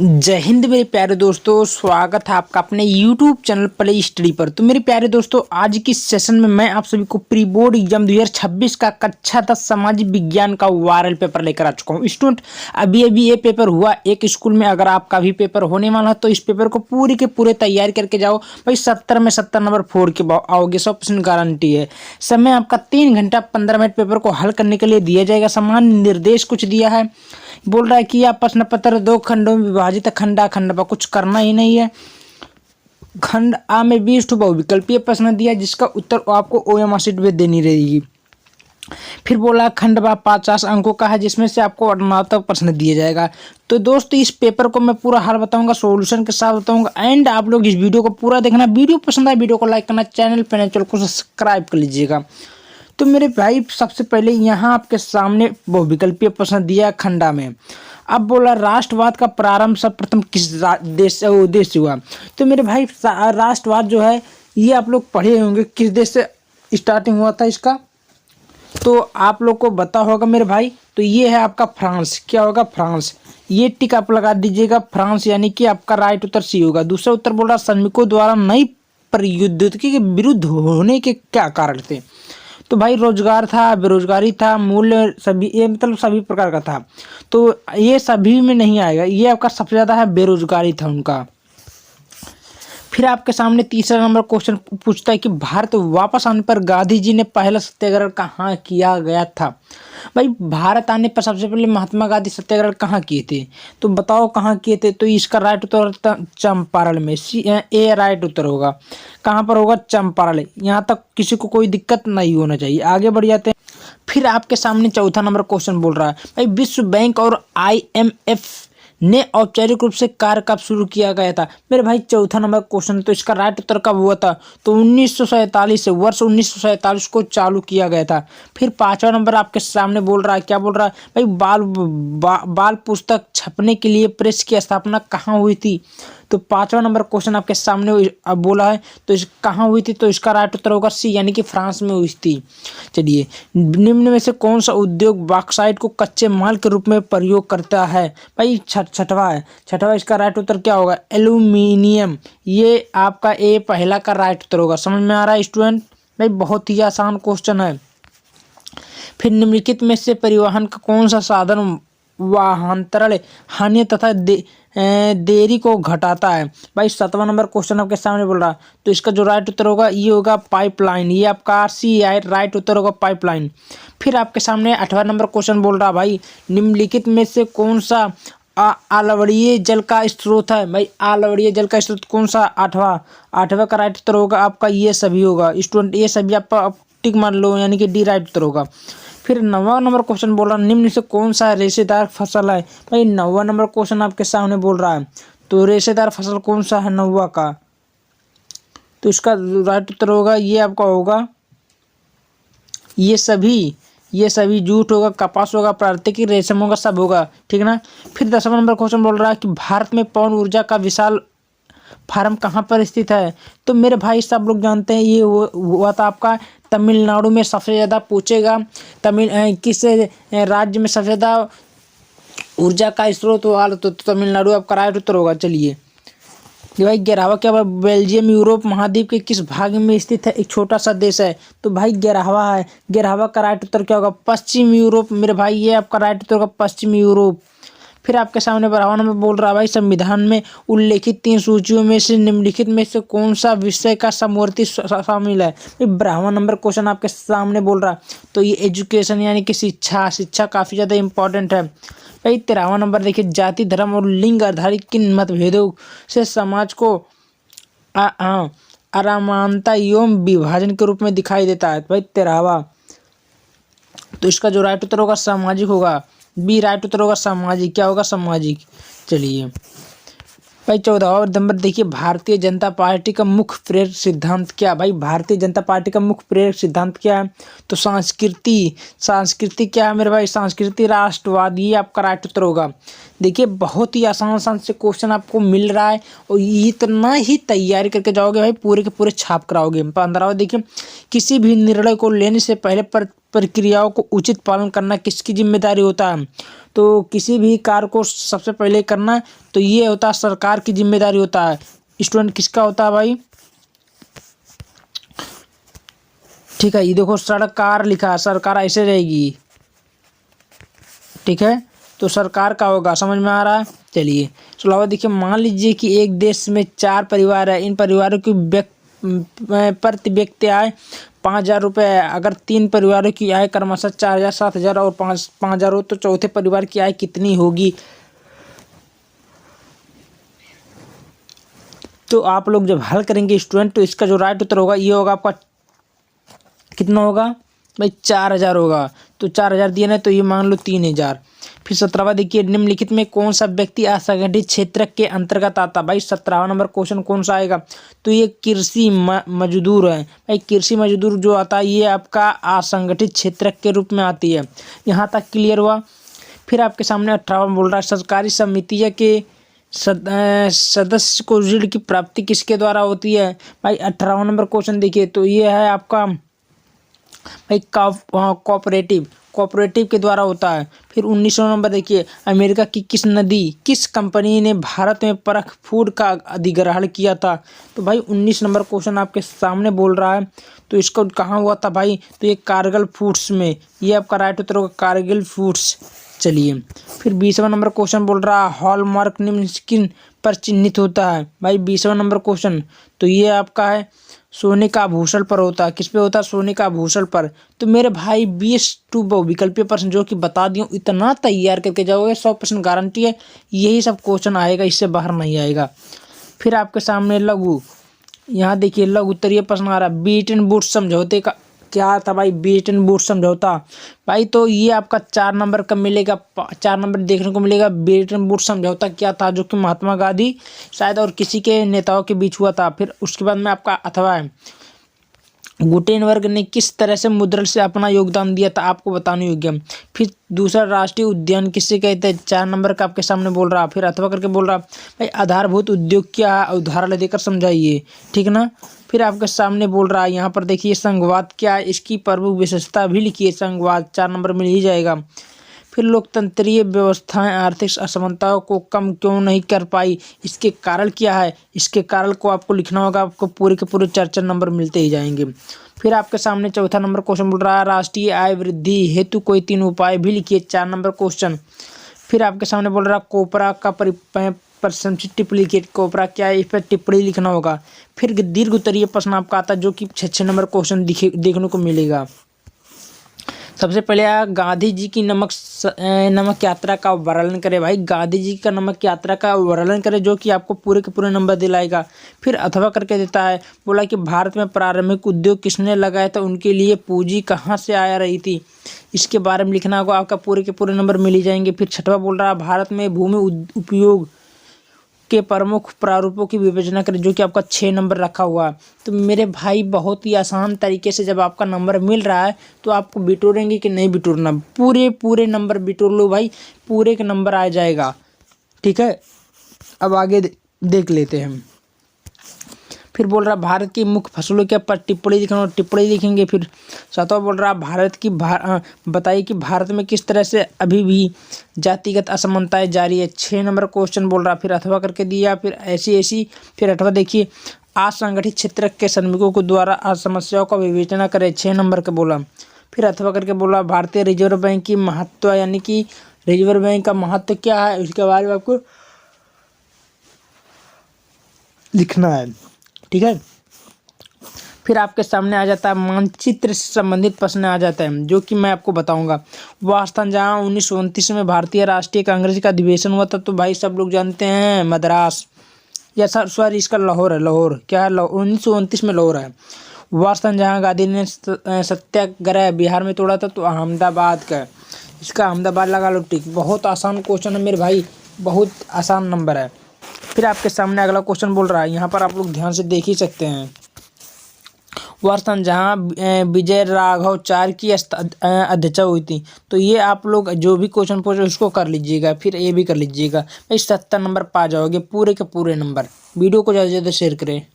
जय हिंद मेरे प्यारे दोस्तों, स्वागत है आपका अपने YouTube चैनल प्ले स्टडी पर। तो मेरे प्यारे दोस्तों, आज की सेशन में मैं आप सभी को प्री बोर्ड एग्जाम 2026 का कक्षा 10 सामाजिक विज्ञान का वायरल पेपर लेकर आ चुका हूँ। स्टूडेंट, अभी ये पेपर हुआ एक स्कूल में। अगर आपका भी पेपर होने वाला है तो इस पेपर को पूरी के पूरे तैयारी करके जाओ भाई। 70 में 70 नंबर फोड़ के आओगे, 100% गारंटी है। समय आपका 3 घंटा 15 मिनट पेपर को हल करने के लिए दिया जाएगा। सामान्य निर्देश कुछ दिया है, बोल रहा है कि आप प्रश्न पत्र 2 खंडों में विभाजित, खंडा खंड पर कुछ करना ही नहीं है। खंड आ में 20 बहुविकल्पीय प्रश्न दिया जिसका उत्तर आपको ओएमआर शीट में देनी रहेगी। फिर बोला खंड बा 50 अंकों का है जिसमें से आपको 89 प्रश्न दिया जाएगा। तो दोस्तों, इस पेपर को मैं पूरा हल बताऊंगा, सॉल्यूशन के साथ बताऊंगा। एंड आप लोग इस वीडियो को पूरा देखना। वीडियो पसंद आए वीडियो को लाइक करना, चैनल को सब्सक्राइब कर लीजिएगा। तो मेरे भाई, सबसे पहले यहाँ आपके सामने बहुविकल्पीय प्रश्न दिया खंडा में। अब बोला राष्ट्रवाद का प्रारंभ सर्वप्रथम किस देश से हुआ। तो मेरे भाई, राष्ट्रवाद जो है ये आप लोग पढ़े होंगे, किस देश से स्टार्टिंग हुआ था इसका, तो आप लोग को पता होगा मेरे भाई। तो ये है आपका फ्रांस। क्या होगा? फ्रांस। ये टिक आप लगा दीजिएगा, फ्रांस, यानी कि आपका राइट उत्तर सी होगा। दूसरा उत्तर बोल रहा श्रमिकों द्वारा नई प्रौद्योगिकी के विरुद्ध होने के क्या कारण थे। तो भाई, रोजगार था, बेरोजगारी था, मूल्य सभी, ये मतलब सभी प्रकार का था। तो ये सभी में नहीं आएगा, ये आपका सबसे ज़्यादा है बेरोजगारी था उनका। फिर आपके सामने तीसरा नंबर क्वेश्चन पूछता है कि भारत वापस आने पर गांधी जी ने पहला सत्याग्रह कहाँ किया गया था। भाई, भारत आने पर सबसे पहले महात्मा गांधी सत्याग्रह कहाँ किए थे, तो बताओ कहाँ किए थे। तो इसका राइट उत्तर चंपारण में, ए राइट उत्तर होगा। कहाँ पर होगा? चंपारण। यहाँ तक किसी को कोई दिक्कत नहीं होना चाहिए। आगे बढ़ जाते हैं। फिर आपके सामने चौथा नंबर क्वेश्चन बोल रहा है भाई, विश्व बैंक और IMF ने औपचारिक रूप से कार्य कब शुरू किया गया था। मेरे भाई, चौथा नंबर क्वेश्चन, तो इसका राइट उत्तर कब हुआ था, तो 1947 से, वर्ष 1947 को चालू किया गया था। फिर पांचवा नंबर आपके सामने बोल रहा है, क्या बोल रहा है भाई, बाल पुस्तक छपने के लिए प्रेस की स्थापना कहाँ हुई थी। तो पांचवा नंबर क्वेश्चन आपके सामने अब बोला है, तो इस कहाँ हुई थी, तो इसका राइट उत्तर होगा सी, यानी कि फ्रांस में हुई थी। चलिए, निम्न में से कौन सा उद्योग बॉक्साइट को कच्चे माल के रूप में प्रयोग करता है। भाई, छठवा है। छठवा, इसका राइट उत्तर क्या होगा? एल्यूमिनियम। ये आपका ए पहला का राइट उत्तर होगा। समझ में आ रहा है स्टूडेंट? भाई, बहुत ही आसान क्वेश्चन है। फिर निम्नलिखित में से परिवहन का कौन सा साधन वाहनांतरण हानि तथा देरी को घटाता है। भाई, 7वां नंबर क्वेश्चन आपके सामने बोल रहा, तो इसका जो राइट उत्तर होगा ये होगा पाइपलाइन। ये आपका सी राइट उत्तर होगा, पाइपलाइन। फिर आपके सामने 8वां नंबर क्वेश्चन बोल रहा भाई, निम्नलिखित में से कौन सा अलवणीय जल का स्रोत है। भाई, अलवणीय जल का स्रोत कौन सा? आठवां का राइट उत्तर होगा आपका ये सभी होगा। स्टूडेंट, ये सभी आप टिक मान लो, यानी कि डी राइट उत्तर होगा। फिर 9वां नंबर क्वेश्चन बोल रहा है, निम्न से कौन सा रेशेदार फसल है। भाई, 9वां नंबर क्वेश्चन आपके सामने बोल रहा है, तो रेशेदार फसल कौन सा है 9वां का, तो इसका राइट उत्तर होगा ये आपका होगा ये सभी जूट होगा, कपास होगा, प्राकृतिक रेशम होगा, सब होगा। ठीक ना। फिर 10वां नंबर क्वेश्चन बोल रहा है कि भारत में पवन ऊर्जा का विशाल फार्म कहाँ पर स्थित है। तो मेरे भाई, सब लोग जानते हैं ये हुआ था आपका तमिलनाडु में। सबसे ज़्यादा पूछेगा किस राज्य में सबसे ज़्यादा ऊर्जा का स्रोत हुआ, तो तमिलनाडु आपका राइट उत्तर होगा। चलिए भाई, गेरहवा क्या, बेल्जियम यूरोप महाद्वीप के किस भाग में स्थित है, एक छोटा सा देश है। तो भाई, गेरहवा है। गेरहवा का राइट उत्तर क्या होगा? पश्चिम यूरोप। मेरे भाई, ये आपका राइट उत्तर होगा पश्चिम यूरोप। फिर आपके सामने 12वां नंबर बोल रहा है भाई, संविधान में उल्लेखित 3 सूचियों में से निम्नलिखित में से कौन सा विषय का समवर्ती शामिल है। 12वां नंबर क्वेश्चन आपके सामने बोल रहा है, तो ये एजुकेशन, यानी कि शिक्षा काफ़ी ज़्यादा इंपॉर्टेंट है। भाई, 13वां नंबर देखिए, जाति धर्म और लिंग आधारित किन मतभेदों से समाज को अरामानता एवं विभाजन के रूप में दिखाई देता है। भाई, 13वां, तो इसका जो राइट उत्तर होगा सामाजिक होगा। बी राइट उत्तर होगा सामाजिक। क्या होगा? सामाजिक। चलिए भाई, 14वां नंबर देखिए, भारतीय जनता पार्टी का मुख्य प्रेरक सिद्धांत क्या। भाई, भारतीय जनता पार्टी का मुख्य प्रेरक सिद्धांत क्या है, तो संस्कृति क्या है मेरे भाई? संस्कृति राष्ट्रवाद। ये आपका राइट उत्तर होगा। देखिए, बहुत ही आसान से क्वेश्चन आपको मिल रहा है और इतना ही तैयारी करके जाओगे भाई, पूरे के पूरे छाप कराओगे। 15वां देखिए, किसी भी निर्णय को लेने से पहले प्रक्रियाओं को उचित पालन करना किसकी जिम्मेदारी होता है? तो किसी भी कार्य को सबसे पहले करना तो ये होता है सरकार की जिम्मेदारी होता है। स्टूडेंट किसका होता है भाई? ठीक है, ये देखो सरकार लिखा है, सरकार ऐसे रहेगी। ठीक है, तो सरकार का होगा, समझ में आ रहा है? चलिए चलो देखिए, मान लीजिए कि एक देश में 4 परिवार है। इन परिवारों की प्रति व्यक्ति आय 5,000 रुपये है। अगर 3 परिवारों की आय क्रमशः 4,000, 7,000 और 5,000 हो तो चौथे परिवार की आय कितनी होगी? तो आप लोग जब हल करेंगे स्टूडेंट, तो इसका जो राइट उत्तर होगा ये होगा आपका, कितना होगा भाई? 4,000 होगा। तो 4,000 दिए ना, तो ये मान लो 3,000। फिर 17वां देखिए, निम्नलिखित में कौन सा व्यक्ति असंगठित क्षेत्र के अंतर्गत आता? भाई 17वां नंबर क्वेश्चन कौन सा आएगा? तो ये कृषि मजदूर है भाई। कृषि मजदूर जो आता है ये आपका असंगठित क्षेत्र के रूप में आती है। यहाँ तक क्लियर हुआ? फिर आपके सामने 18वां बोल रहा है, सरकारी समितियाँ के सदस्य को ऋण की प्राप्ति किसके द्वारा होती है? भाई 18वां नंबर क्वेश्चन देखिए, तो ये है आपका भाई कोऑपरेटिव के द्वारा होता है। फिर 19वां नंबर देखिए, अमेरिका की किस कंपनी ने भारत में परख फूड का अधिग्रहण किया था? तो भाई 19 नंबर क्वेश्चन आपके सामने बोल रहा है, तो इसको कहाँ हुआ था भाई? तो ये कारगिल फूड्स में, ये आपका राइट उत्तर होगा कारगिल फूड्स। चलिए फिर 20वां नंबर क्वेश्चन बोल रहा है, हॉलमार्क निम्न किन पर चिन्हित होता है? भाई 20वां नंबर क्वेश्चन, तो ये आपका है सोने का आभूषण पर होता है। किस पे होता है? सोने का आभूषण पर। तो मेरे भाई 20 बहुविकल्पीय प्रश्न जो कि बता दियो, इतना तैयार करके जाओगे 100% गारंटी है यही सब क्वेश्चन आएगा, इससे बाहर नहीं आएगा। फिर आपके सामने लघु, यहाँ देखिए लघु उत्तरीय प्रश्न आ रहा है, ब्रेटन वुड्स समझौते का क्या था भाई? ब्रेटन वुड्स समझौता भाई, तो ये आपका 4 नंबर का मिलेगा, 4 नंबर देखने को मिलेगा। ब्रेटन वुड्स समझौता क्या था? जो कि महात्मा गांधी शायद और किसी के नेताओं के बीच हुआ था। फिर उसके बाद में आपका अथवा है, गुटेनबर्ग ने किस तरह से मुद्रण से अपना योगदान दिया था? आपको बताने योग्य। फिर दूसरा, राष्ट्रीय उद्यान किसे कहते हैं? 4 नंबर का आपके सामने बोल रहा। फिर अथवा करके बोल रहा भाई आधारभूत उद्योग क्या है? उदाहरण देकर समझाइए, ठीक ना। फिर आपके सामने बोल रहा है, यहाँ पर देखिए संघवाद क्या है? इसकी प्रमुख विशेषता भी लिखिए। संघवाद 4 नंबर मिल ही जाएगा। फिर लोकतंत्रीय व्यवस्थाएं आर्थिक असमानताओं को कम क्यों नहीं कर पाई? इसके कारण क्या है? इसके कारण को आपको लिखना होगा। आपको पूरे के पूरे 4 नंबर मिलते ही जाएंगे। फिर आपके सामने चौथा नंबर क्वेश्चन बोल रहा है, राष्ट्रीय आय वृद्धि हेतु कोई 3 उपाय भी लिखिए। 4 नंबर क्वेश्चन। फिर आपके सामने बोल रहा है, कोपरा का प्रशंसित टिप्पणी लिखिए। कोपरा क्या है? इस पर टिप्पणी लिखना होगा। फिर दीर्घ उत्तरीय प्रश्न आपका आता है, जो कि 6 नंबर क्वेश्चन देखने को मिलेगा। सबसे पहले गांधी जी की नमक यात्रा का वर्णन करें। भाई गांधी जी का नमक यात्रा का वर्णन करें, जो कि आपको पूरे के पूरे नंबर दिलाएगा। फिर अथवा करके देता है, बोला कि भारत में प्रारंभिक उद्योग किसने लगाया था? उनके लिए पूंजी कहाँ से आया रही थी? इसके बारे में लिखना होगा। आपका पूरे के पूरे नंबर मिल ही जाएंगे। फिर 6वां बोल रहा है, भारत में भूमि उपयोग के प्रमुख प्रारूपों की विवेचना करें, जो कि आपका 6 नंबर रखा हुआ है। तो मेरे भाई बहुत ही आसान तरीके से जब आपका नंबर मिल रहा है तो आपको बिटोरेंगे कि नहीं बिटोरना? पूरे नंबर बिटोर लो भाई, पूरे के नंबर आ जाएगा। ठीक है, अब आगे देख लेते हैं। फिर बोल रहा भारत की मुख्य फसलों के ऊपर टिप्पणी लिखना, टिप्पणी लिखेंगे। फिर 7वां बोल रहा भारत की बताइए कि भारत में किस तरह से अभी भी जातिगत असमानताएं जारी है। 6 नंबर क्वेश्चन बोल रहा। फिर अथवा करके दिया। फिर ऐसी। फिर 8वां देखिए, असंगठित क्षेत्र के श्रमिकों को द्वारा समस्याओं का विवेचना करें। 6 नंबर का बोला। फिर अथवा करके बोला, भारतीय रिजर्व बैंक की महत्व, यानी कि रिजर्व बैंक का महत्व क्या है, उसके बारे में आपको लिखना है। ठीक है, फिर आपके सामने आ जाता है मानचित्र से संबंधित प्रश्न आ जाता है, जो कि मैं आपको बताऊंगा। वह स्थान जहाँ 1929 में भारतीय राष्ट्रीय कांग्रेस का अधिवेशन हुआ था, तो भाई सब लोग जानते हैं मद्रास, या सॉरी इसका लाहौर है। लाहौर क्या है? 1929 में लाहौर है। वह स्थान जहाँ गांधी ने सत्याग्रह बिहार में तोड़ा था, तो अहमदाबाद का। इसका अहमदाबाद लगा लो टिक। बहुत आसान क्वेश्चन है मेरे भाई, बहुत आसान नंबर है। फिर आपके सामने अगला क्वेश्चन बोल रहा है, यहाँ पर आप लोग ध्यान से देख ही सकते हैं। वह स्थान जहाँ विजय राघवाचार्य की अध्यक्षता हुई थी। तो ये आप लोग जो भी क्वेश्चन पूछे उसको कर लीजिएगा, फिर ये भी कर लीजिएगा भाई। 70 नंबर पा जाओगे, पूरे के पूरे नंबर। वीडियो को ज़्यादा से ज़्यादा शेयर करें।